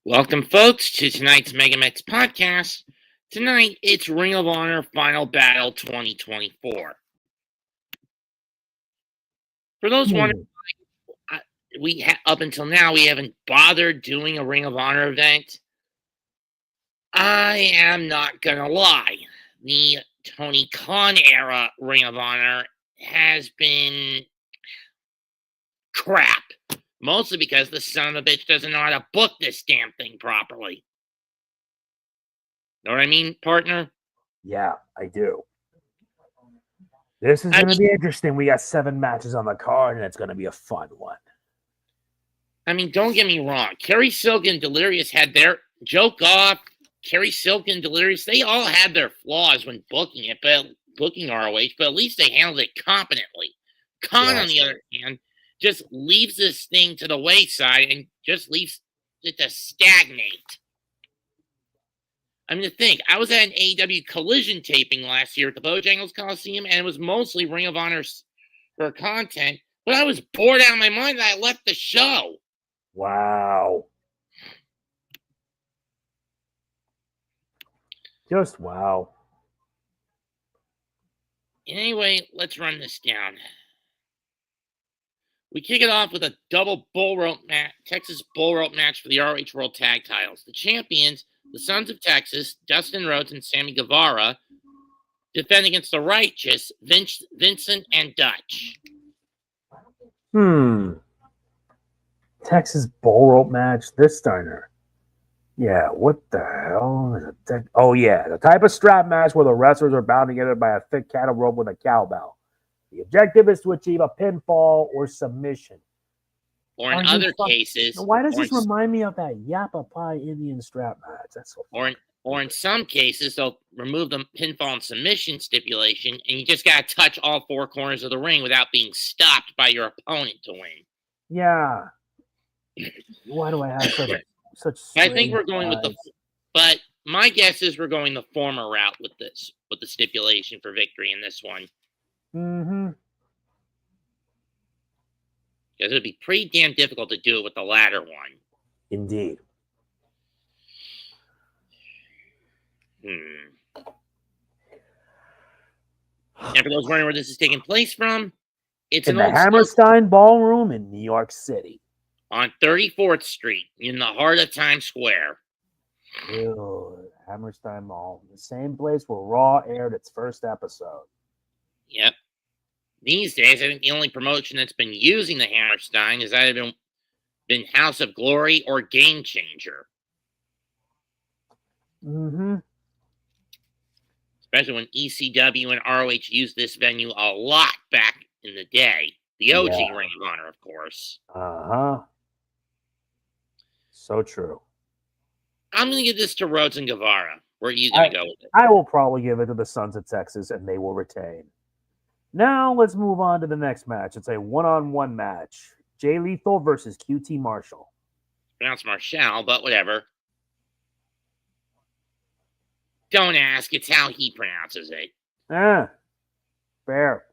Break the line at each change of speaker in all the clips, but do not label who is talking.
Welcome, folks, to tonight's MegaMets podcast. Tonight, it's Ring of Honor Final Battle 2024. For those wondering, up until now, we haven't bothered doing a Ring of Honor event. I am not going to lie. The Tony Khan era Ring of Honor has been crap. Mostly because the son of a bitch doesn't know how to book this damn thing properly. Know what I mean, partner?
Yeah, I do. This is going to be interesting. We got 7 matches on the card, and it's going to be a fun one.
I mean, don't get me wrong. Kerry Silk and Delirious had their joke off. Kerry Silk and Delirious, they all had their flaws when booking it, but booking ROH, but at least they handled it competently. Khan, on the other hand, just leaves this thing to the wayside and just leaves it to stagnate. I mean, to think, I was at an AEW Collision taping last year at the Bojangles Coliseum, and it was mostly Ring of Honor for content, but I was bored out of my mind and I left the show.
Wow. Just wow.
Anyway, let's run this down. We kick it off with a double bull rope match, Texas bull rope match for the ROH World Tag Titles. The champions, the Sons of Texas, Dustin, Rhodes, and Sammy Guevara, defend against the Righteous, Vincent, and Dutch.
Texas bull rope match. This Steiner. Yeah, what the hell is it? Oh, yeah, the type of strap match where the wrestlers are bound together by a thick cattle rope with a cowbell. The objective is to achieve a pinfall or submission.
Or in other cases...
Why does this remind me of that Yappa Pie Indian strap match? That's so funny.
Or in some cases, they'll remove the pinfall and submission stipulation, and you just got to touch all 4 corners of the ring without being stopped by your opponent to win.
Yeah. Why do I have such
I think we're going with the... But my guess is we're going the former route with this, with the stipulation for victory in this one.
Mm-hmm.
Because it would be pretty damn difficult to do it with the latter one.
Indeed.
And for those wondering where this is taking place from, it's
in the Hammerstein Ballroom in New York City.
On 34th Street, in the heart of Times Square.
Ew, Hammerstein Mall. The same place where Raw aired its first episode.
Yep. These days, I think the only promotion that's been using the Hammerstein has either been House of Glory or Game Changer.
Mm-hmm.
Especially when ECW and ROH used this venue a lot back in the day. The OG Ring of Honor, of course.
Uh-huh. So true.
I'm going to give this to Rhodes and Guevara. Where are you going to go with it?
I will probably give it to the Sons of Texas, and they will retain. Now, let's move on to the next match. It's a one-on-one match. Jay Lethal versus QT Marshall.
Pronounced Marshall, but whatever. Don't ask. It's how he pronounces it.
Fair.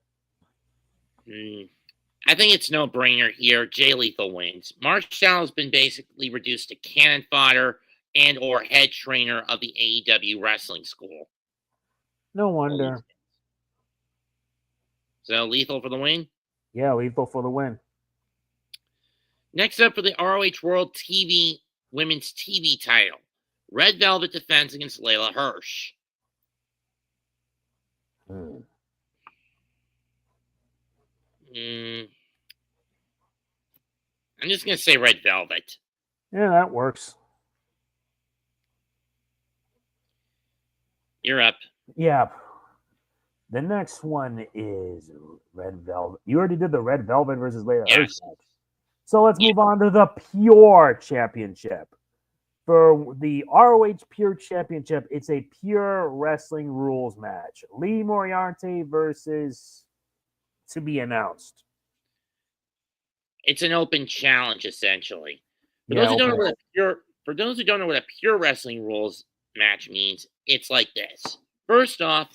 I think it's no-brainer here. Jay Lethal wins. Marshall has been basically reduced to cannon fodder and or head trainer of the AEW wrestling school.
No wonder.
So, Lethal for the win?
Yeah, Lethal for the win.
Next up for the ROH World TV Women's TV title. Red Velvet defends against Leyla Hirsch. I'm just going to say Red Velvet.
Yeah, that works.
You're up.
Yeah. The next one is Red Velvet. You already did the Red Velvet versus Leyla Hirsch match. So let's move on to the Pure Championship. For the ROH Pure Championship, it's a pure wrestling rules match. Lee Moriarty versus to be announced.
It's an open challenge, essentially. For those who don't know what a pure wrestling rules match means, it's like this. First off,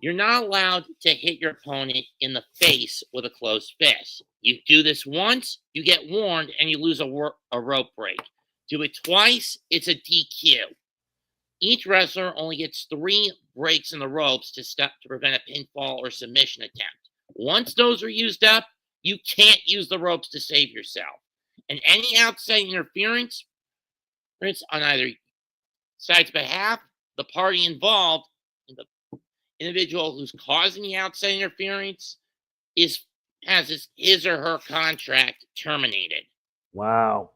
you're not allowed to hit your opponent in the face with a closed fist. You do this once, you get warned, and you lose a rope break. Do it twice, it's a DQ. Each wrestler only gets 3 breaks in the ropes to prevent a pinfall or submission attempt. Once those are used up, you can't use the ropes to save yourself. And any outside interference on either side's behalf, the party involved, the individual who's causing the outside interference, has his or her contract terminated.
Wow.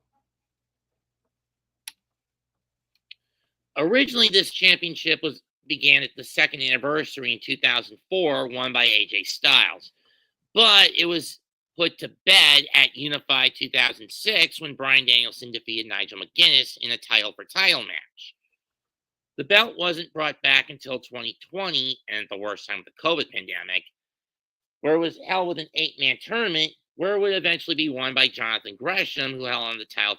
Originally, this championship began at the 2nd anniversary in 2004, won by AJ Styles. But it was put to bed at Unified 2006 when Bryan Danielson defeated Nigel McGuinness in a title-for-title match. The belt wasn't brought back until 2020, and at the worst time of the COVID pandemic, where it was held with an 8-man tournament, where it would eventually be won by Jonathan Gresham, who held on the title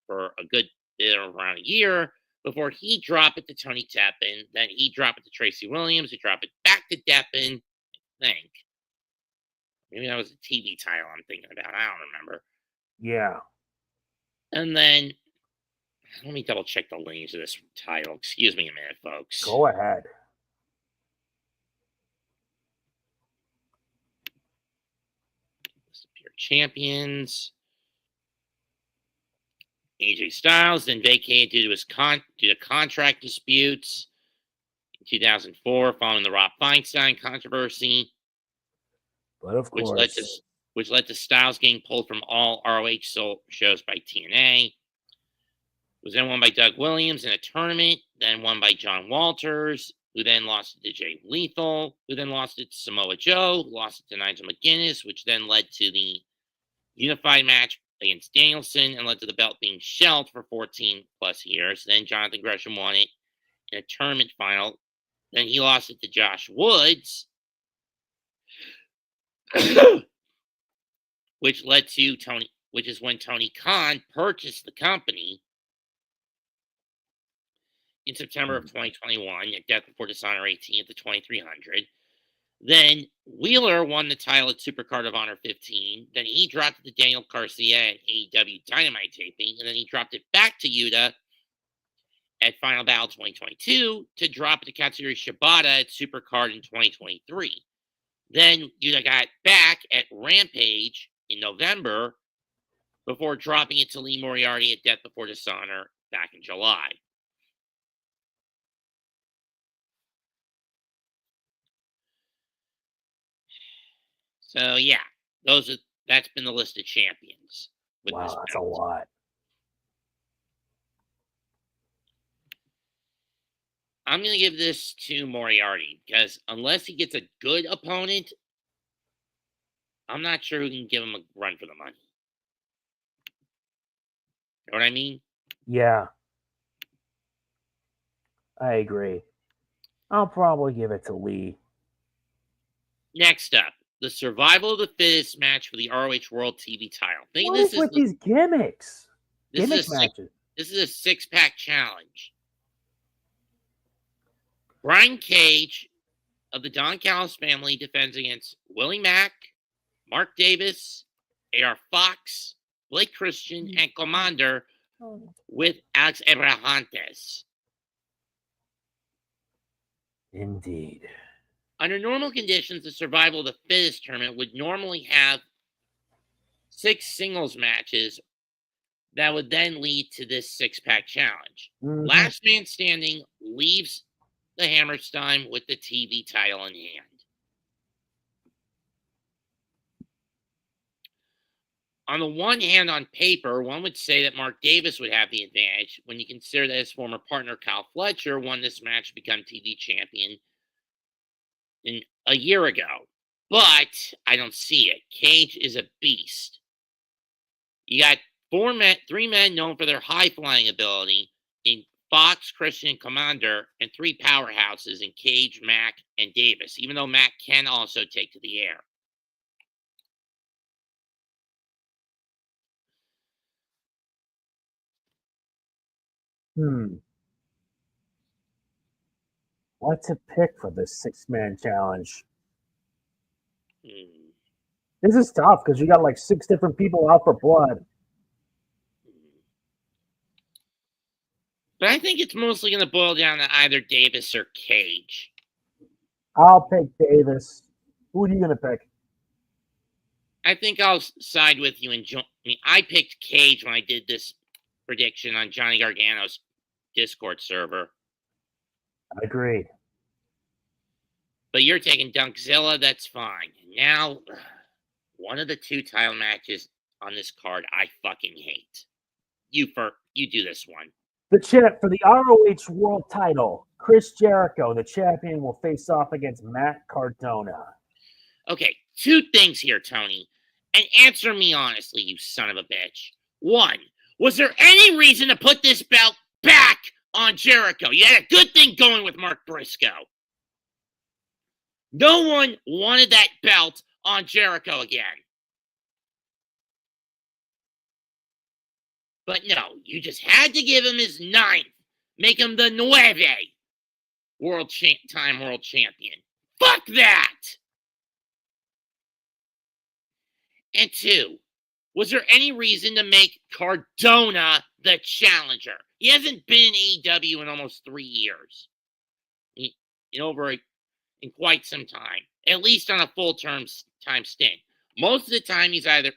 for a good bit around a year, before he dropped it to Tony Deppen. Then he dropped it to Tracy Williams. He dropped it back to Deppen, I think. Maybe that was a TV title I'm thinking about. I don't remember.
Yeah.
And then, let me double check the lineage of this title. Excuse me a minute, folks.
Go ahead.
Champions. AJ Styles then vacated due to contract disputes in 2004 following the Rob Feinstein controversy.
But of course,
which led to Styles getting pulled from all ROH shows by TNA. It was then won by Doug Williams in a tournament, then won by John Walters, who then lost it to Jay Lethal, who then lost it to Samoa Joe, who lost it to Nigel McGuinness, which then led to the Unified match against Danielson and led to the belt being shelved for 14 plus years. Then Jonathan Gresham won it in a tournament final. Then he lost it to Josh Woods, which is when Tony Khan purchased the company in September of 2021 at Death Before Dishonor 18 at the 2300. Then Wheeler won the title at Supercard of Honor 15. Then he dropped it to Daniel Garcia at AEW Dynamite taping. And then he dropped it back to Yuta at Final Battle 2022 to drop it to Katsuyori Shibata at Supercard in 2023. Then Yuta got back at Rampage in November before dropping it to Lee Moriarty at Death Before Dishonor back in July. So yeah, that's been the list of champions.
Wow, that's a lot.
I'm going to give this to Moriarty because unless he gets a good opponent, I'm not sure who can give him a run for the money. You know what I mean?
Yeah. I agree. I'll probably give it to Lee.
Next up, the Survival of the Fittest match for the ROH World TV title.
What is with these gimmicks? Gimmick matches.
This is a 6-pack challenge. Brian Cage of the Don Callis family defends against Willie Mack, Mark Davis, A.R. Fox, Blake Christian, and Komnader with Alex Abrahantes.
Indeed.
Under normal conditions, the Survival of the Fittest tournament would normally have 6 singles matches that would then lead to this 6-pack challenge.
Mm-hmm.
Last man standing leaves the Hammerstein with the TV title in hand. On the one hand, on paper, one would say that Mark Davis would have the advantage when you consider that his former partner Kyle Fletcher won this match to become TV champion a year ago. But I don't see it. Cage is a beast. You got 3 men known for their high-flying ability in Fox, Christian, and Komnader, and 3 powerhouses in Cage, Mack, and Davis, even though Mack can also take to the air.
What to pick for this 6-man challenge? This is tough because you got like 6 different people out for blood.
But I think it's mostly going to boil down to either Davis or Cage.
I'll pick Davis. Who are you going to pick?
I think I'll side with you. I picked Cage when I did this prediction on Johnny Gargano's Discord server.
Agreed.
But you're taking Dunkzilla, that's fine. Now, one of the 2 title matches on this card I fucking hate. You do this one.
The champ for the ROH World Title, Chris Jericho, the champion, will face off against Matt Cardona.
Okay, 2 things here, Tony. And answer me honestly, you son of a bitch. 1, was there any reason to put this belt back on Jericho? You had a good thing going with Mark Briscoe. No one wanted that belt on Jericho again. But no, you just had to give him his 9th. Make him the 9 world champion. Fuck that! And 2, was there any reason to make Cardona the challenger? He hasn't been in AEW in almost 3 years. In quite some time. At least on a full-time stint. Most of the time, he's either...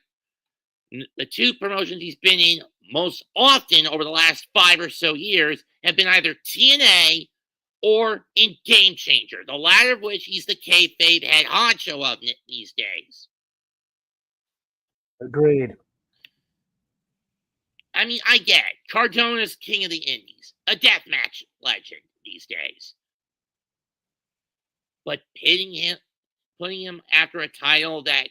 The 2 promotions he's been in most often over the last 5 or so years have been either TNA or in Game Changer. The latter of which he's the kayfabe head honcho of these days.
Agreed.
I mean, I get it. Cardona's king of the indies. A deathmatch legend these days. But putting him after a title that,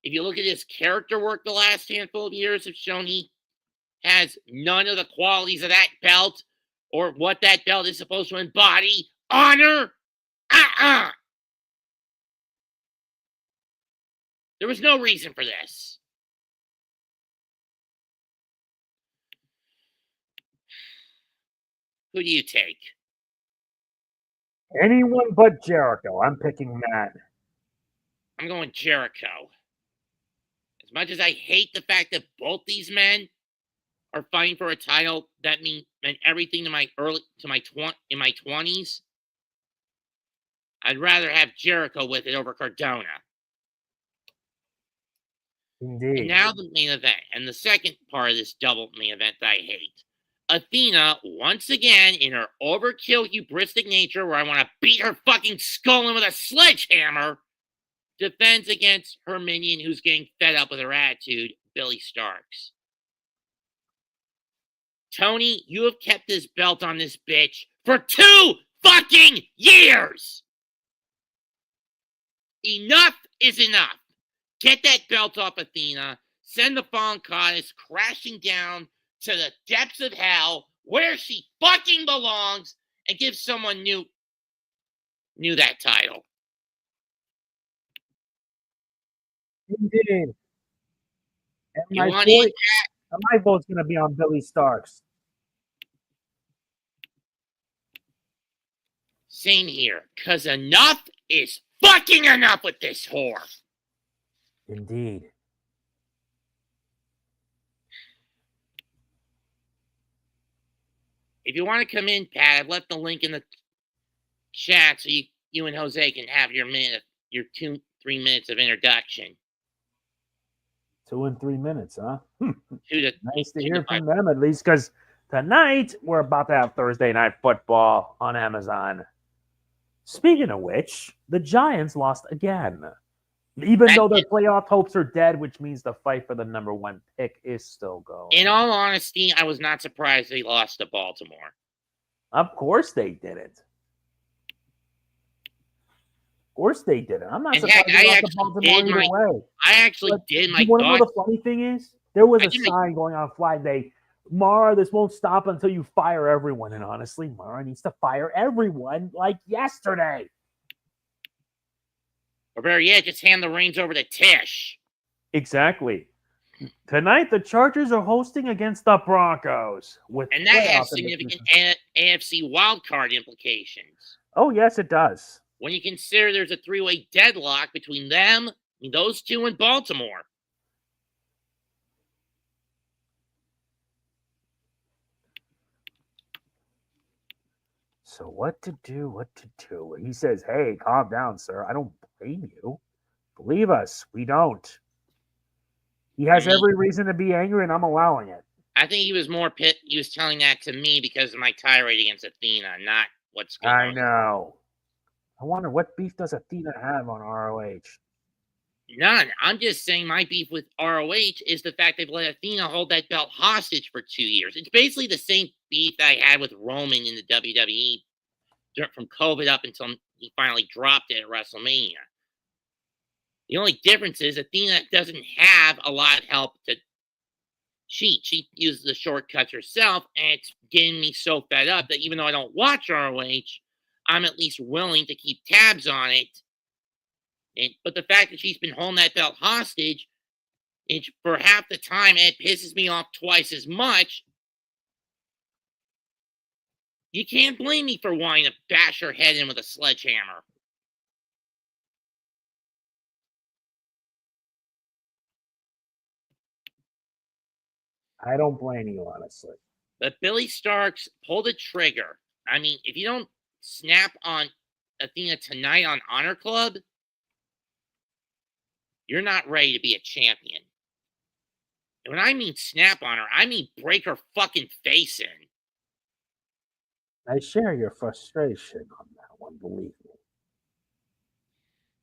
if you look at his character work the last handful of years, have shown he has none of the qualities of that belt or what that belt is supposed to embody. Honor. There was no reason for this. Who do you take?
Anyone but Jericho. I'm picking Matt.
I'm going Jericho. As much as I hate the fact that both these men are fighting for a title that meant everything to my 20s, I'd rather have Jericho with it over Cardona.
Indeed.
And now the main event, and the second part of this double main event that I hate. Athena, once again, in her overkill hubristic nature, where I want to beat her fucking skull in with a sledgehammer, defends against her minion who's getting fed up with her attitude, Billy Starks. Tony, you have kept this belt on this bitch for 2 fucking years! Enough is enough. Get that belt off Athena. Send the fallen goddess crashing down to the depths of hell where she fucking belongs and give someone new that title.
Indeed. And
You want to eat that?
my vote's going to be on Billy Starks.
Same here, because enough is fucking enough with this whore.
Indeed.
If you want to come in, Pat, I've left the link in the chat so you and Jose can have your 2-3 minutes of introduction.
2 and 3 minutes, huh? Nice to hear from
5.
them, at least, because tonight we're about to have Thursday Night Football on Amazon. Speaking of which, the Giants lost again. Even though their playoff hopes are dead, which means the fight for the number 1 pick is still going.
In all honesty, I was not surprised they lost to Baltimore.
Of course they didn't. Of course they didn't. I'm not surprised they lost to Baltimore either way.
I actually did my thoughts.
You want to know the funny thing is? There was a sign going on Flag Day. Mara, this won't stop until you fire everyone. And honestly, Mara needs to fire everyone like yesterday.
Or yeah, just hand the reins over to Tish.
Exactly. Tonight, the Chargers are hosting against the Broncos.
And that has significant AFC wildcard implications.
Oh, yes, it does.
When you consider there's a 3-way deadlock between them, those 2 in Baltimore.
So what to do? He says, hey, calm down, sir. I don't blame you. Believe us, we don't. He has every reason to be angry, and I'm allowing it.
I think he was he was telling that to me because of my tirade against Athena, not what's going on.
I know. I wonder what beef does Athena have on ROH?
None. I'm just saying my beef with ROH is the fact they've let Athena hold that belt hostage for 2 years. It's basically the same beef that I had with Roman in the WWE from COVID up until he finally dropped it at WrestleMania. The only difference is Athena doesn't have a lot of help to cheat. She uses the shortcuts herself, and it's getting me so fed up that even though I don't watch ROH, I'm at least willing to keep tabs on it. But the fact that she's been holding that belt hostage for half the time, and it pisses me off twice as much. You can't blame me for wanting to bash her head in with a sledgehammer.
I don't blame you, honestly.
But Billy Starks pulled the trigger. I mean, if you don't snap on Athena tonight on Honor Club, you're not ready to be a champion. And when I mean snap on her, I mean break her fucking face in.
I share your frustration on that one, believe me.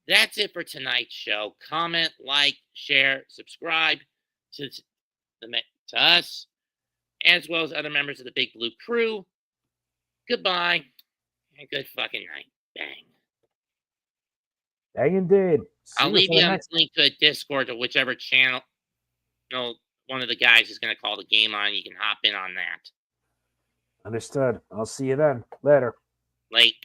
That's it for tonight's show. Comment, like, share, subscribe to us, as well as other members of the Big Blue Crew. Goodbye, and good fucking night. Bang.
Bang indeed.
I'll leave you a link to a Discord to whichever channel one of the guys is going to call the game on. You can hop in on that.
Understood. I'll see you then. Later.
Late.